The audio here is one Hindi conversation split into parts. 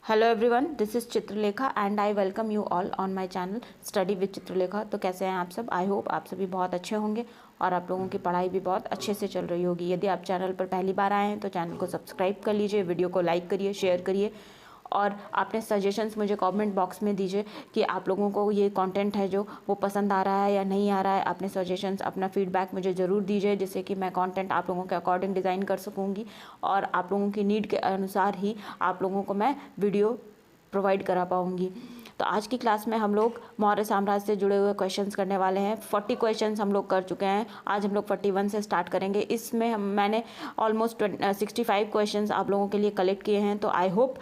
Hello everyone, this is Chitralekha and I welcome you all on my channel study with Chitralekha. तो कैसे हैं आप सब? आई होप आप सभी बहुत अच्छे होंगे और आप लोगों की पढ़ाई भी बहुत अच्छे से चल रही होगी। यदि आप चैनल पर पहली बार आए हैं तो चैनल को सब्सक्राइब कर लीजिए, वीडियो को लाइक करिए, शेयर करिए और अपने सजेशंस मुझे कमेंट बॉक्स में दीजिए कि आप लोगों को ये कंटेंट है जो वो पसंद आ रहा है या नहीं आ रहा है। अपने सजेशंस, अपना फीडबैक मुझे ज़रूर दीजिए जिससे कि मैं कंटेंट आप लोगों के अकॉर्डिंग डिज़ाइन कर सकूँगी और आप लोगों की नीड के अनुसार ही आप लोगों को मैं वीडियो प्रोवाइड करा पाऊँगी। तो आज की क्लास में हम लोग मौर्य साम्राज्य से जुड़े हुए क्वेश्चंस करने वाले हैं। 40 क्वेश्चंस हम लोग कर चुके हैं, आज हम लोग 41 से स्टार्ट करेंगे। इसमें मैंने ऑलमोस्ट 65 क्वेश्चंस आप लोगों के लिए कलेक्ट किए हैं। तो आई होप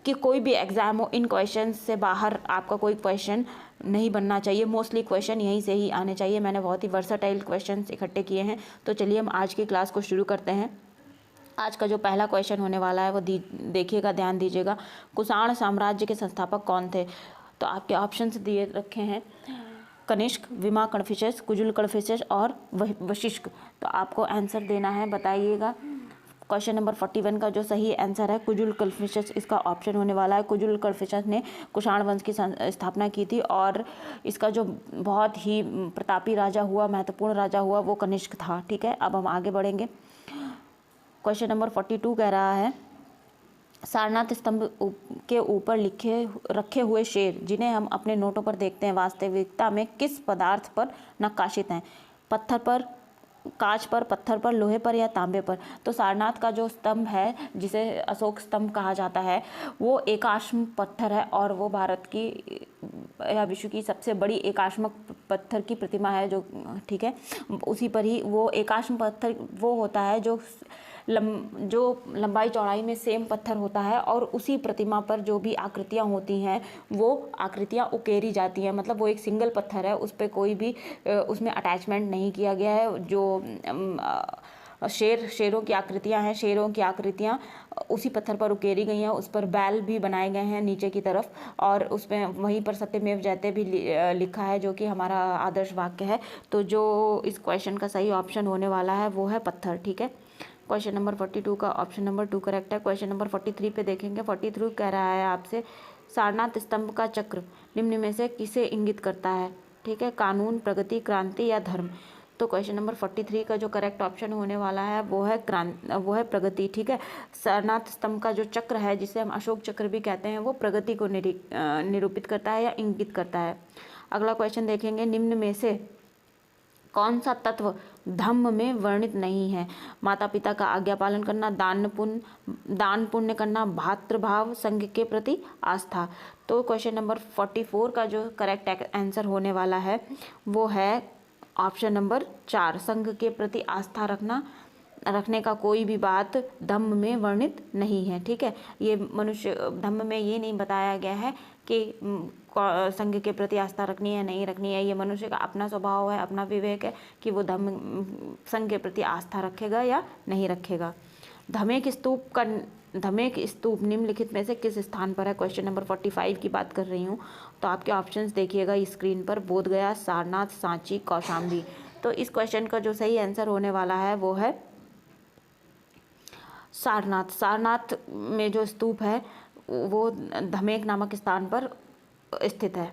कि कोई भी एग्ज़ाम हो, इन क्वेश्चंस से बाहर आपका कोई क्वेश्चन नहीं बनना चाहिए। मोस्टली क्वेश्चन यहीं से ही आने चाहिए। मैंने बहुत ही वर्सटाइल क्वेश्चंस इकट्ठे किए हैं। तो चलिए हम आज की क्लास को शुरू करते हैं। आज का जो पहला क्वेश्चन होने वाला है वो देखिएगा, ध्यान दीजिएगा। कुषाण साम्राज्य के संस्थापक कौन थे? तो आपके ऑप्शंस दिए रखे हैं, कनिष्क, विमा कड़फिसेस, कुजुल कड़फिसेस और वशिष्क। तो आपको आंसर देना है, बताइएगा। क्वेश्चन नंबर 41 का जो सही आंसर है कुजुल कड़फिसेस, इसका ऑप्शन होने वाला है। कुजुल कड़फिसेस ने कुषाण वंश की स्थापना की थी और इसका जो बहुत ही प्रतापी राजा हुआ, महत्वपूर्ण राजा हुआ, वो कनिष्क था। ठीक है, अब हम आगे बढ़ेंगे। क्वेश्चन नंबर 42 कह रहा है, सारनाथ स्तंभ के ऊपर रखे हुए शेर जिन्हें हम अपने नोटों पर देखते हैं वास्तविकता में किस पदार्थ पर नक्काशित हैं? पत्थर पर, कांच पर, पत्थर पर, लोहे पर या तांबे पर? तो सारनाथ का जो स्तंभ है, जिसे अशोक स्तंभ कहा जाता है, वो एकाश्म पत्थर है और वो भारत की या विश्व की सबसे बड़ी एकाश्मक पत्थर की प्रतिमा है जो, ठीक है, उसी पर ही वो एकाश्म पत्थर वो होता है जो लंबाई चौड़ाई में सेम पत्थर होता है और उसी प्रतिमा पर जो भी आकृतियाँ होती हैं वो आकृतियाँ उकेरी जाती हैं। मतलब वो एक सिंगल पत्थर है, उस पर कोई भी उसमें अटैचमेंट नहीं किया गया है। जो शेरों की आकृतियाँ हैं, शेरों की आकृतियाँ उसी पत्थर पर उकेरी गई हैं। उस पर बैल भी बनाए गए हैं नीचे की तरफ और उसमें वहीं पर सत्यमेव जयते भी लिखा है जो कि हमारा आदर्श वाक्य है। तो जो इस क्वेश्चन का सही ऑप्शन होने वाला है वो है पत्थर। ठीक है, क्वेश्चन नंबर 42 का ऑप्शन नंबर 2 करेक्ट है। क्वेश्चन नंबर 43 पे देखेंगे। 43 कह रहा है आपसे, सारनाथ स्तंभ का चक्र निम्न में से किसे इंगित करता है? ठीक है, कानून, प्रगति, क्रांति या धर्म? तो क्वेश्चन नंबर 43 का जो करेक्ट ऑप्शन होने वाला है वो है प्रगति। ठीक है, सारनाथ स्तंभ का जो चक्र है, जिसे हम अशोक चक्र भी कहते हैं, वो प्रगति को निरूपित करता है या इंगित करता है। अगला क्वेश्चन देखेंगे, निम्न में से कौन सा तत्व धम्म में वर्णित नहीं है? माता पिता का आज्ञा पालन करना, दान पुण्य करना, भातृभाव, संघ के प्रति आस्था। तो क्वेश्चन नंबर 44 का जो करेक्ट आंसर होने वाला है वो है ऑप्शन नंबर 4, संघ के प्रति आस्था रखने का कोई भी बात धम्म में वर्णित नहीं है। ठीक है, ये मनुष्य धम्म में ये नहीं बताया गया है कि संघ के प्रति आस्था रखनी है नहीं रखनी है। ये मनुष्य का अपना स्वभाव है, अपना विवेक है कि वो संघ के प्रति आस्था रखेगा या नहीं रखेगा। धमेक स्तूप निम्नलिखित में से किस स्थान पर है? क्वेश्चन नंबर 45 की बात कर रही हूँ। तो आपके ऑप्शंस देखिएगा स्क्रीन पर, बोधगया, सारनाथ, सांची, कौशाम्बी। तो इस क्वेश्चन का जो सही आंसर होने वाला है वो है सारनाथ। सारनाथ में जो स्तूप है वो धमेक नामक स्थान पर स्थित है।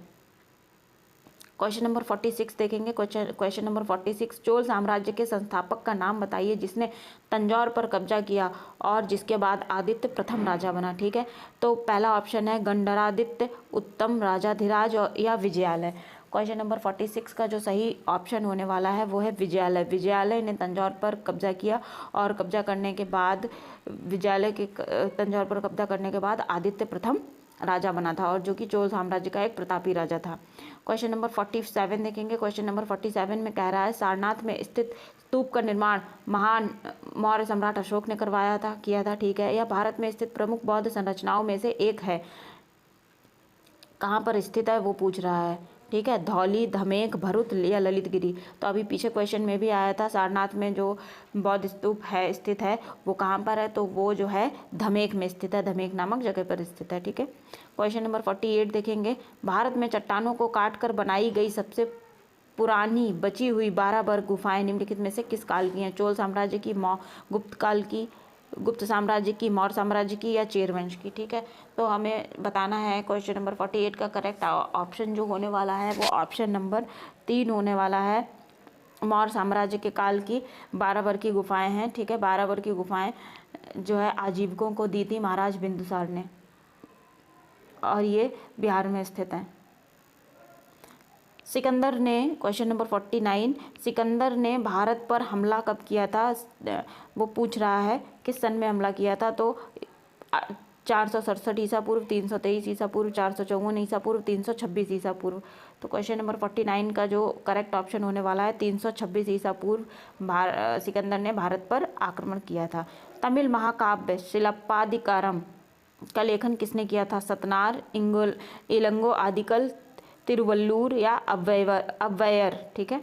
क्वेश्चन नंबर 46 देखेंगे। क्वेश्चन नंबर 46, चोल साम्राज्य के संस्थापक का नाम बताइए जिसने तंजौर पर कब्जा किया और जिसके बाद आदित्य प्रथम राजा बना। ठीक है, तो पहला ऑप्शन है गंडरादित्य, उत्तम, राजाधिराज या विजयालय। क्वेश्चन नंबर 46 का जो सही ऑप्शन होने वाला है वो है विजयालय। विजयालय ने तंजौर पर कब्जा किया और कब्जा करने के बाद तंजौर पर कब्जा करने के बाद आदित्य प्रथम राजा बना था और जो कि चोल साम्राज्य का एक प्रतापी राजा था। क्वेश्चन नंबर 47 देखेंगे। क्वेश्चन नंबर 47 में कह रहा है, सारनाथ में स्थित स्तूप का निर्माण महान मौर्य सम्राट अशोक ने किया था। ठीक है, यह भारत में स्थित प्रमुख बौद्ध संरचनाओं में से एक है। कहाँ पर स्थित है वो पूछ रहा है। ठीक है, धौली, धमेक, भरुत या ललितगिरी। तो अभी पीछे क्वेश्चन में भी आया था, सारनाथ में जो बौद्ध स्तूप है स्थित है वो कहाँ पर है? तो वो जो है धमेक में स्थित है, धमेक नामक जगह पर स्थित है। ठीक है, क्वेश्चन नंबर 48 देखेंगे। भारत में चट्टानों को काट कर बनाई गई सबसे पुरानी बची हुई 12 वर्ग गुफाएं निम्नलिखित में से किस काल की हैं? चोल साम्राज्य की, गुप्त काल की, गुप्त साम्राज्य की, मौर्य साम्राज्य की या चेर वंश की, ठीक है। तो हमें बताना है क्वेश्चन नंबर 48 का करेक्ट ऑप्शन जो होने वाला है वो ऑप्शन नंबर 3 होने वाला है। मौर्य साम्राज्य के काल की 12 वर की गुफाएं हैं, ठीक है। 12 वर की गुफाएं जो है आजीविकों को दी थी महाराज बिंदुसार ने, और ये बिहार में स्थित हैं। सिकंदर ने, क्वेश्चन नंबर 49, सिकंदर ने भारत पर हमला कब किया था? वो पूछ रहा है किस सन में हमला किया था। तो 467 ईसा पूर्व, 323 ईसा पूर्व, 454 ईसा पूर्व, 326 ईसा पूर्व। तो क्वेश्चन नंबर 49 का जो करेक्ट ऑप्शन होने वाला है 326 ईसा पूर्व सिकंदर ने भारत पर आक्रमण किया था। तमिल महाकाव्य शिलप्पादिकारम का लेखन किसने किया था? सतनार, इलंगो आदिकल, तिरुवल्लूर या अव्वैयर, ठीक है।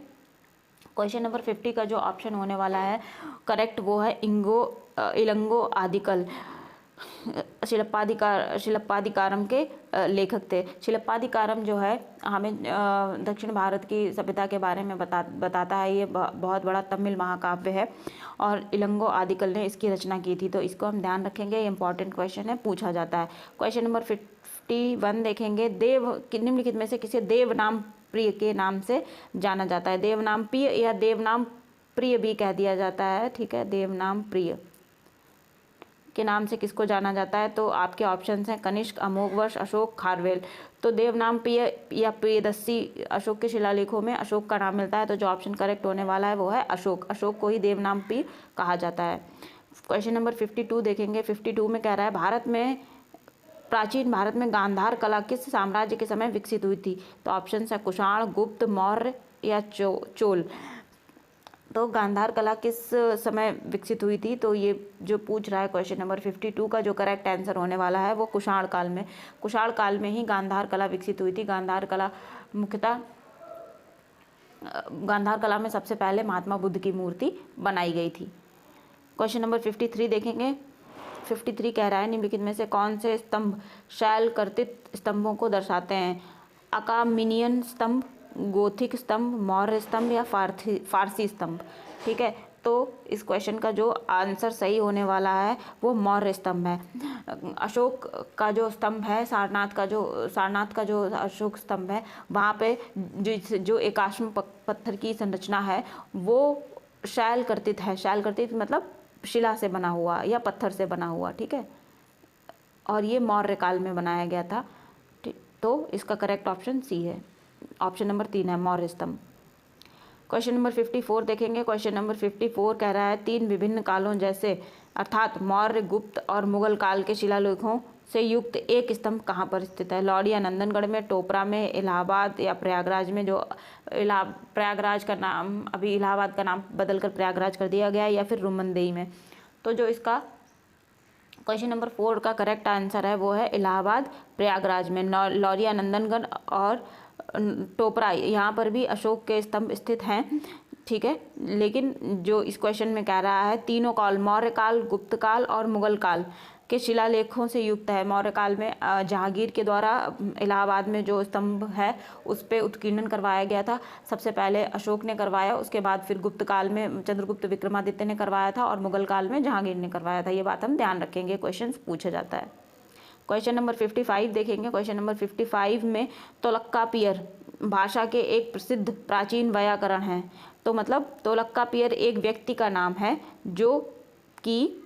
क्वेश्चन नंबर 50 का जो ऑप्शन होने वाला है करेक्ट वो है इलंगो आदिकल। शिलप्पादिकारम के लेखक थे। शिलप्पादिकारम जो है हमें दक्षिण भारत की सभ्यता के बारे में बताता है। ये बहुत बड़ा तमिल महाकाव्य है और इलंगो आदिकल ने इसकी रचना की थी। तो इसको हम ध्यान रखेंगे, ये इंपॉर्टेंट क्वेश्चन है, पूछा जाता है। क्वेश्चन नंबर 51 देखेंगे। निम्नलिखित में से किसे देवनाम प्रिय के नाम से जाना जाता है? देवनाम प्रिय या देवनाम प्रिय भी कह दिया जाता है, ठीक है। देवनाम प्रिय के नाम से किसको जाना जाता है? तो आपके ऑप्शंस हैं कनिष्क, अमोघवर्ष, अशोक, खारवेल। तो देवनाम प्रिय या प्रियदर्शी अशोक के शिलालेखों में अशोक का नाम मिलता है। तो जो ऑप्शन करेक्ट होने वाला है वो है अशोक। अशोक को ही देवनाम प्रिय कहा जाता है। क्वेश्चन नंबर 52 देखेंगे। 52 में कह रहा है प्राचीन भारत में गांधार कला किस साम्राज्य के समय विकसित हुई थी? तो ऑप्शन है कुषाण, गुप्त, मौर्य या चोल। तो गांधार कला किस समय विकसित हुई थी? तो ये जो पूछ रहा है क्वेश्चन नंबर 52 का जो करेक्ट आंसर होने वाला है वो कुषाण काल में। कुषाण काल में ही गांधार कला विकसित हुई थी। गांधार कला मुख्यतः गांधार कला में सबसे पहले महात्मा बुद्ध की मूर्ति बनाई गई थी। क्वेश्चन नंबर 53 देखेंगे। 53 कह रहा है निम्नलिखित में से कौन से स्तंभ शैल कर्तित स्तंभों को दर्शाते हैं? अकामिनियन स्तंभ, गोथिक स्तंभ, मौर्य स्तंभ या फारसी स्तंभ, ठीक है। तो इस क्वेश्चन का जो आंसर सही होने वाला है वो मौर्य स्तंभ है। अशोक का जो स्तंभ है, सारनाथ का जो अशोक स्तंभ है, वहाँ पे जो एकाश्म पत्थर की संरचना है वो शैल कर्तित है। शैल कर्तित मतलब शिला से बना हुआ या पत्थर से बना हुआ, ठीक है। और ये मौर्य काल में बनाया गया था। तो इसका करेक्ट ऑप्शन सी है, ऑप्शन नंबर 3 है मौर्य स्तंभ। क्वेश्चन नंबर 54 देखेंगे। क्वेश्चन नंबर 54 कह रहा है 3 विभिन्न कालों जैसे अर्थात मौर्य, गुप्त और मुगल काल के शिलालेखों से युक्त एक स्तंभ कहाँ पर स्थित है? लौड़ी या नंदनगढ़ में, टोपरा में, इलाहाबाद या प्रयागराज में। जो प्रयागराज का नाम अभी इलाहाबाद का नाम बदलकर प्रयागराज कर दिया गया है, या फिर रुमनदेई में। तो जो इसका क्वेश्चन नंबर 4 का करेक्ट आंसर है वो है इलाहाबाद प्रयागराज में। लौरी या नंदनगढ़ और टोपरा यहाँ पर भी अशोक के स्तंभ स्थित हैं, ठीक है। लेकिन जो इस क्वेश्चन में कह रहा है तीनों काल, मौर्य काल, गुप्त काल और मुगल काल के शिलालेखों से युक्त है। मौर्य काल में जहांगीर के द्वारा इलाहाबाद में जो स्तंभ है उस पर उत्कीर्णन करवाया गया था। सबसे पहले अशोक ने करवाया, उसके बाद फिर गुप्त काल में चंद्रगुप्त विक्रमादित्य ने करवाया था और मुगल काल में जहांगीर ने करवाया था। ये बात हम ध्यान रखेंगे, क्वेश्चन पूछा जाता है। क्वेश्चन नंबर 55 देखेंगे। क्वेश्चन नंबर 55 में तोलक्कापियर भाषा के एक प्रसिद्ध प्राचीन व्याकरण है। तो मतलब तोलक्कापियर एक व्यक्ति का नाम है जो कि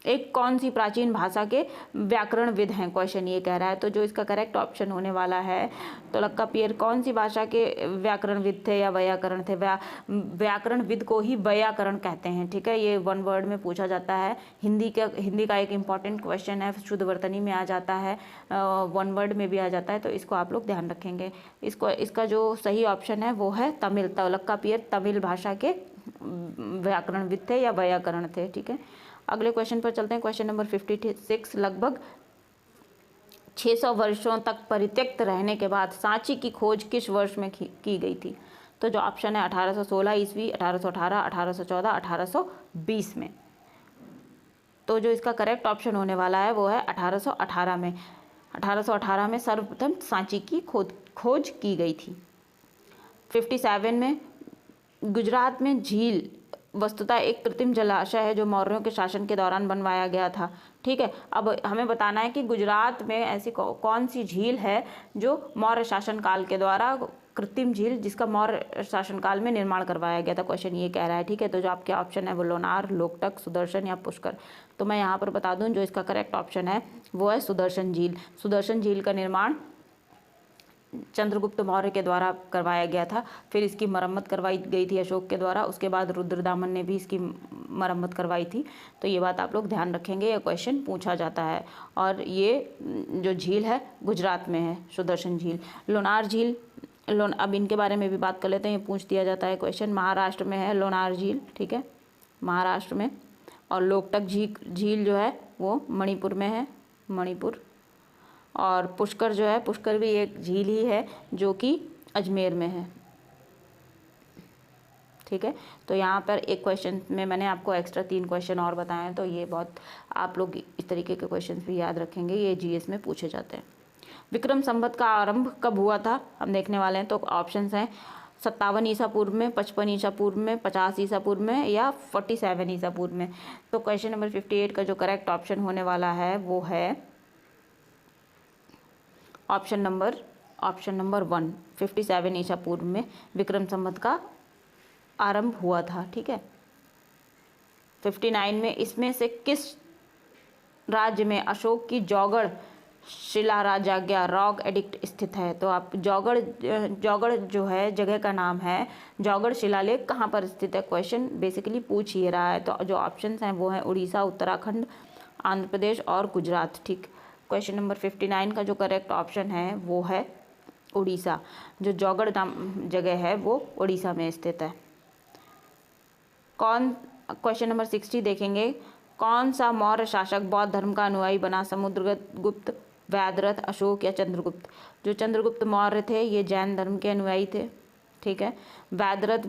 एक कौन सी प्राचीन भाषा के व्याकरणविद हैं, क्वेश्चन ये कह रहा है। तो जो इसका करेक्ट ऑप्शन होने वाला है तोलक्कापियर कौन सी भाषा के व्याकरणविद थे या व्याकरण थे? व्याकरणविद को ही व्याकरण कहते हैं, ठीक है। ये वन वर्ड में पूछा जाता है। हिंदी का एक इम्पॉर्टेंट क्वेश्चन है, शुद्ध वर्तनी में आ जाता है, वन वर्ड में भी आ जाता है। तो इसको आप लोग ध्यान रखेंगे। इसका जो सही ऑप्शन है वो है तमिल। तोलक्कापियर तमिल भाषा के व्याकरणविद थे या व्याकरण थे, ठीक है। अगले क्वेश्चन पर चलते हैं। क्वेश्चन नंबर 56 लगभग 600 वर्षों तक परित्यक्त रहने के बाद सांची की खोज किस वर्ष में की गई थी? तो जो ऑप्शन है 1816 ईस्वी, 1818, 1814, 1820 में। तो जो इसका करेक्ट ऑप्शन होने वाला है वो है 1818 में। 1818 में सर्वप्रथम सांची की खोज की गई थी। 57 में गुजरात में झील वस्तुतः एक कृत्रिम जलाशय है जो मौर्यों के शासन के दौरान बनवाया गया था। ठीक है, अब हमें बताना है कि गुजरात में ऐसी कौन सी झील है जो मौर्य शासन काल के द्वारा, कृत्रिम झील जिसका मौर्य शासनकाल में निर्माण करवाया गया था, क्वेश्चन ये कह रहा है। ठीक है, तो जो आपके ऑप्शन है वो लोनार, लोकटक, सुदर्शन या पुष्कर। तो मैं यहाँ पर बता दूं जो इसका करेक्ट ऑप्शन है वो है सुदर्शन झील। सुदर्शन झील का निर्माण चंद्रगुप्त मौर्य के द्वारा करवाया गया था, फिर इसकी मरम्मत करवाई गई थी अशोक के द्वारा, उसके बाद रुद्रदामन ने भी इसकी मरम्मत करवाई थी। तो ये बात आप लोग ध्यान रखेंगे, ये क्वेश्चन पूछा जाता है। और ये जो झील है गुजरात में है, सुदर्शन झील। लोनार झील, अब इनके बारे में भी बात कर लेते हैं, ये पूछ दिया जाता है क्वेश्चन। महाराष्ट्र में है लोनार झील, ठीक है, महाराष्ट्र में। और लोकटक झील जो है वो मणिपुर में है, मणिपुर। और पुष्कर जो है, पुष्कर भी एक झील ही है जो कि अजमेर में है। ठीक है, तो यहाँ पर एक क्वेश्चन में मैंने आपको एक्स्ट्रा 3 क्वेश्चन और बताए हैं, तो ये बहुत आप लोग इस तरीके के क्वेश्चन भी याद रखेंगे, ये जीएस में पूछे जाते हैं। विक्रम संवत का आरंभ कब हुआ था, हम देखने वाले हैं। तो ऑप्शंस हैं 57 ईसा पूर्व में, 55 ईसा पूर्व में, 50 ईसा पूर्व में या 47 ईसा पूर्व में। तो क्वेश्चन नंबर 58 का जो करेक्ट ऑप्शन होने वाला है वो है ऑप्शन नंबर 1, 57 ईसा पूर्व में विक्रम संवत का आरंभ हुआ था। ठीक है, 59 में इसमें से किस राज्य में अशोक की जौगढ़ शिलाराजाज्ञा रॉक एडिक्ट स्थित है। तो आप जौगढ़ जो है जगह का नाम है, जौगढ़ शिलालेख कहाँ पर स्थित है, क्वेश्चन बेसिकली पूछ ही रहा है। तो जो ऑप्शंस हैं वो हैं उड़ीसा, उत्तराखंड, आंध्र प्रदेश और गुजरात। ठीक, क्वेश्चन नंबर 59 का जो करेक्ट ऑप्शन है वो है उड़ीसा। जो जौगढ़ नाम जगह है वो उड़ीसा में स्थित है। क्वेश्चन नंबर 60 देखेंगे, कौन सा मौर्य शासक बौद्ध धर्म का अनुयायी बना, समुद्रगुप्त, वैदरथ, अशोक या चंद्रगुप्त। जो चंद्रगुप्त मौर्य थे ये जैन धर्म के अनुयायी थे। ठीक है, वैदरथ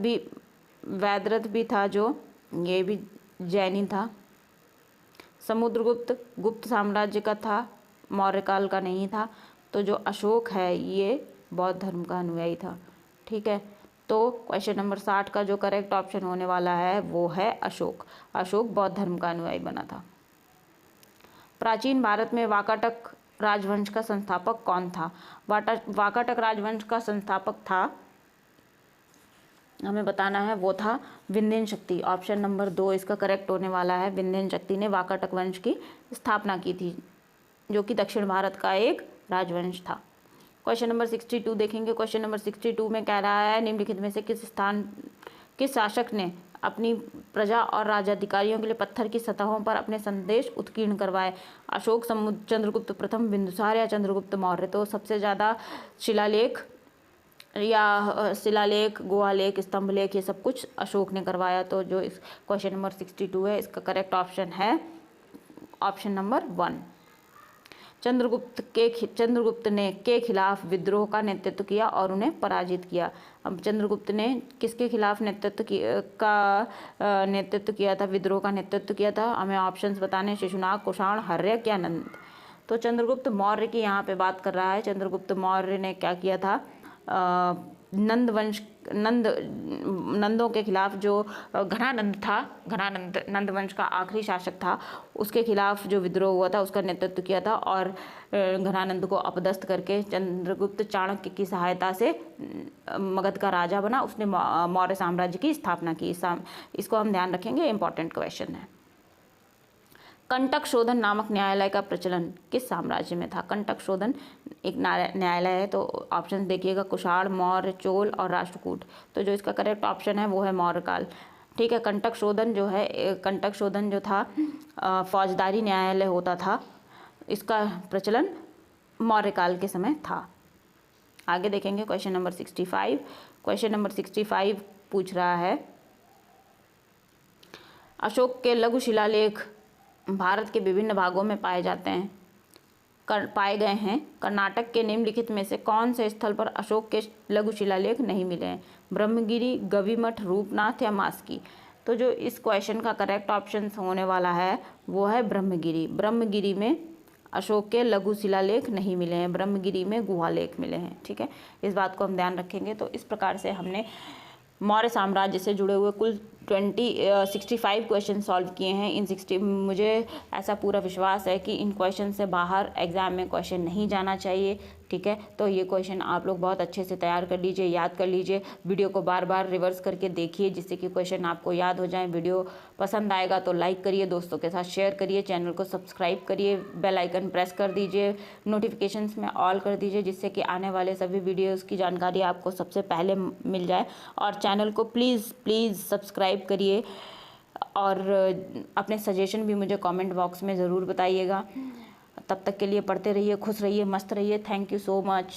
भी था जो, ये भी जैनी था। समुद्रगुप्त गुप्त साम्राज्य का था, मौर्य काल का नहीं था। तो जो अशोक है ये बौद्ध धर्म का अनुयायी था। ठीक है, तो क्वेश्चन नंबर 60 का जो करेक्ट ऑप्शन होने वाला है वो है अशोक। अशोक बौद्ध धर्म का अनुयायी बना था। प्राचीन भारत में वाकाटक राजवंश का संस्थापक कौन था। वाकाटक राजवंश का संस्थापक था, हमें बताना है, वो था विंध्यन शक्ति। ऑप्शन नंबर 2 इसका करेक्ट होने वाला है। विंध्यन शक्ति ने वाकाटक वंश की स्थापना की थी, जो कि दक्षिण भारत का एक राजवंश था। क्वेश्चन नंबर 62 देखेंगे। क्वेश्चन नंबर 62 में कह रहा है निम्नलिखित में से किस शासक ने अपनी प्रजा और राज्याधिकारियों के लिए पत्थर की सतहों पर अपने संदेश उत्कीर्ण करवाए। अशोक, चंद्रगुप्त प्रथम, बिंदुसार या चंद्रगुप्त मौर्य। तो सबसे ज़्यादा शिलालेख या शिलालेख, गुहालेख, स्तंभलेख ये सब कुछ अशोक ने करवाया। तो जो इस क्वेश्चन नंबर 62 है इसका करेक्ट ऑप्शन है ऑप्शन नंबर 1। चंद्रगुप्त ने के खिलाफ विद्रोह का नेतृत्व किया और उन्हें पराजित किया। अब चंद्रगुप्त ने किसके खिलाफ नेतृत्व किया था, विद्रोह का नेतृत्व किया था। हमें ऑप्शंस बताने, शिशुनाग, कुषाण, हर्यक या नंद। तो चंद्रगुप्त मौर्य की यहाँ पे बात कर रहा है। चंद्रगुप्त मौर्य ने क्या किया था, नंदों के खिलाफ, जो घनानंद था, नंद वंश का आखिरी शासक था, उसके खिलाफ जो विद्रोह हुआ था उसका नेतृत्व किया था। और घनानंद को अपदस्थ करके चंद्रगुप्त चाणक्य की सहायता से मगध का राजा बना, उसने मौर्य साम्राज्य की स्थापना की। इसको हम ध्यान रखेंगे, इंपॉर्टेंट क्वेश्चन है। कंटक शोधन नामक न्यायालय का प्रचलन किस साम्राज्य में था। कंटक शोधन एक न्यायालय है। तो ऑप्शन देखिएगा, कुषाण, मौर्य, चोल और राष्ट्रकूट। तो जो इसका करेक्ट ऑप्शन है वो है मौर्य काल। ठीक है, कंटक शोधन जो था फौजदारी न्यायालय होता था, इसका प्रचलन मौर्य काल के समय था। आगे देखेंगे क्वेश्चन नंबर 65। क्वेश्चन नंबर 65 पूछ रहा है, अशोक के लघु शिलालेख भारत के विभिन्न भागों में पाए गए हैं। कर्नाटक के निम्नलिखित में से कौन से स्थल पर अशोक के लघु शिलालेख नहीं मिले हैं। ब्रह्मगिरी, गविमठ, रूपनाथ या मास्की। तो जो इस क्वेश्चन का करेक्ट ऑप्शन होने वाला है वो है ब्रह्मगिरी। ब्रह्मगिरी में अशोक के लघु शिलालेख नहीं मिले हैं, ब्रह्मगिरी में गुहालेख मिले हैं। ठीक है, इस बात को हम ध्यान रखेंगे। तो इस प्रकार से हमने मौर्य साम्राज्य से जुड़े हुए कुल 65 क्वेश्चन सॉल्व किए हैं। इन 60 मुझे ऐसा पूरा विश्वास है कि इन क्वेश्चन से बाहर एग्ज़ाम में क्वेश्चन नहीं जाना चाहिए, ठीक है। तो ये क्वेश्चन आप लोग बहुत अच्छे से तैयार कर लीजिए, याद कर लीजिए। वीडियो को बार बार रिवर्स करके देखिए जिससे कि क्वेश्चन आपको याद हो जाए। वीडियो पसंद आएगा तो लाइक करिए, दोस्तों के साथ शेयर करिए, चैनल को सब्सक्राइब करिए, बेल आइकन प्रेस कर दीजिए, नोटिफिकेशंस में ऑल कर दीजिए जिससे कि आने वाले सभी वीडियोज़ की जानकारी आपको सबसे पहले मिल जाए। और चैनल को प्लीज़ सब्सक्राइब करिए और अपने सजेशन भी मुझे कमेंट बॉक्स में ज़रूर बताइएगा। तब तक के लिए पढ़ते रहिए, खुश रहिए, मस्त रहिए। Thank you so much.